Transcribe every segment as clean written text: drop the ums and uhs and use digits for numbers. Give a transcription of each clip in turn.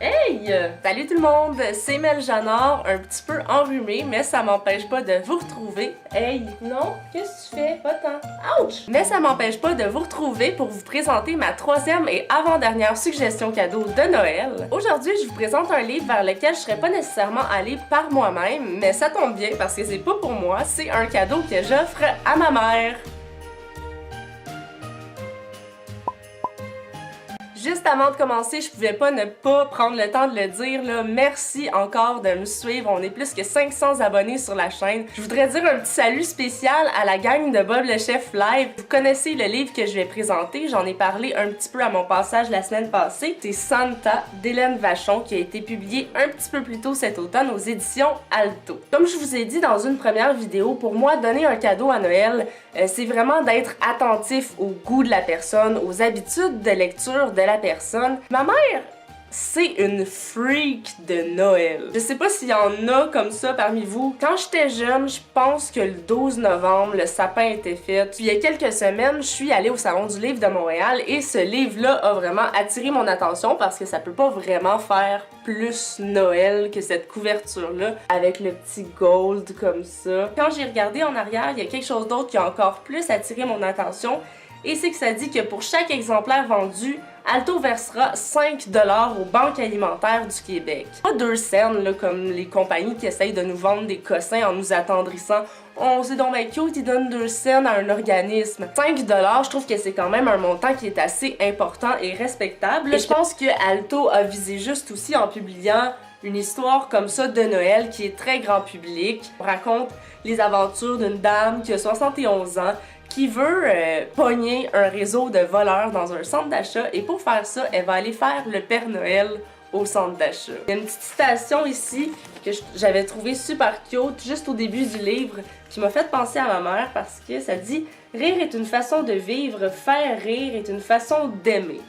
Hey! Salut tout le monde, c'est Mel Janard, un petit peu enrhumée, mais ça m'empêche pas de vous retrouver. Hey! Non? Qu'est-ce que tu fais? Va-t'en! Ouch! Mais ça m'empêche pas de vous retrouver pour vous présenter ma troisième et avant-dernière suggestion cadeau de Noël. Aujourd'hui, je vous présente un livre vers lequel je serais pas nécessairement allée par moi-même, mais ça tombe bien parce que c'est pas pour moi, c'est un cadeau que j'offre à ma mère. Juste avant de commencer, je pouvais pas ne pas prendre le temps de le dire, là. Merci encore de me suivre. On est plus que 500 abonnés sur la chaîne. Je voudrais dire un petit salut spécial à la gang de Bob le Chef Live. Vous connaissez le livre que je vais présenter. J'en ai parlé un petit peu à mon passage la semaine passée. C'est Santa d'Hélène Vachon qui a été publié un petit peu plus tôt cet automne aux éditions Alto. Comme je vous ai dit dans une première vidéo, pour moi, donner un cadeau à Noël, c'est vraiment d'être attentif au goût de la personne, aux habitudes de lecture de la personne. Ma mère, c'est une freak de Noël. Je sais pas s'il y en a comme ça parmi vous. Quand j'étais jeune, je pense que le 12 novembre, le sapin était fait. Puis il y a quelques semaines, je suis allée au Salon du Livre de Montréal et ce livre-là a vraiment attiré mon attention parce que ça peut pas vraiment faire plus Noël que cette couverture-là avec le petit gold comme ça. Quand j'ai regardé en arrière, il y a quelque chose d'autre qui a encore plus attiré mon attention et c'est que ça dit que pour chaque exemplaire vendu, Alto versera 5$ aux banques alimentaires du Québec. Pas 2 cents, là, comme les compagnies qui essayent de nous vendre des cossins en nous attendrissant. Oh, c'est donc bien cute, ils donnent 2 cents à un organisme. 5$, je trouve que c'est quand même un montant qui est assez important et respectable. Et je pense que Alto a visé juste aussi en publiant une histoire comme ça de Noël qui est très grand public. On raconte les aventures d'une dame qui a 71 ans qui veut pogner un réseau de voleurs dans un centre d'achat et pour faire ça, elle va aller faire le Père Noël au centre d'achat. Il y a une petite citation ici que j'avais trouvé super cute juste au début du livre qui m'a fait penser à ma mère parce que ça dit « Rire est une façon de vivre, faire rire est une façon d'aimer ».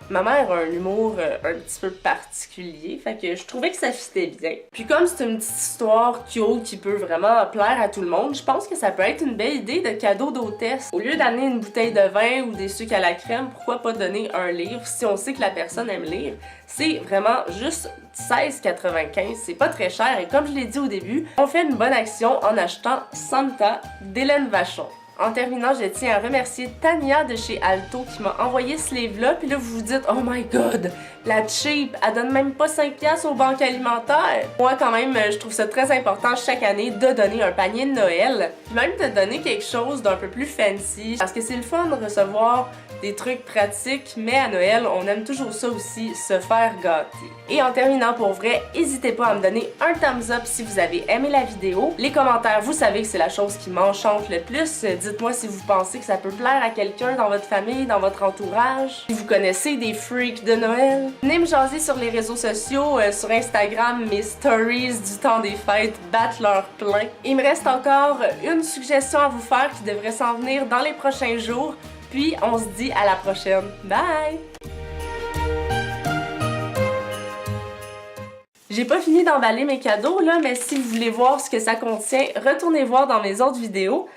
Ma mère a un humour un petit peu particulier, fait que je trouvais que ça fitait bien. Puis comme c'est une petite histoire cute qui peut vraiment plaire à tout le monde, je pense que ça peut être une belle idée de cadeau d'hôtesse. Au lieu d'amener une bouteille de vin ou des sucres à la crème, pourquoi pas donner un livre si on sait que la personne aime lire? C'est vraiment juste 16,95$, c'est pas très cher et comme je l'ai dit au début, on fait une bonne action en achetant Santa d'Hélène Vachon. En terminant, je tiens à remercier Tania de chez Alto qui m'a envoyé ce livre-là. Puis là, vous vous dites « Oh my God, la cheap, elle donne même pas 5$ aux banques alimentaires! » Moi, quand même, je trouve ça très important chaque année de donner un panier de Noël. Puis même de donner quelque chose d'un peu plus fancy. Parce que c'est le fun de recevoir des trucs pratiques, mais à Noël, on aime toujours ça aussi, se faire gâter. Et en terminant pour vrai, n'hésitez pas à me donner un thumbs up si vous avez aimé la vidéo. Les commentaires, vous savez que c'est la chose qui m'enchante le plus. Dites-moi si vous pensez que ça peut plaire à quelqu'un dans votre famille, dans votre entourage. Si vous connaissez des freaks de Noël. Venez me jaser sur les réseaux sociaux, sur Instagram, mes stories du temps des fêtes battent leur plein. Il me reste encore une suggestion à vous faire qui devrait s'en venir dans les prochains jours. Puis on se dit à la prochaine. Bye! J'ai pas fini d'emballer mes cadeaux là, mais si vous voulez voir ce que ça contient, retournez voir dans mes autres vidéos.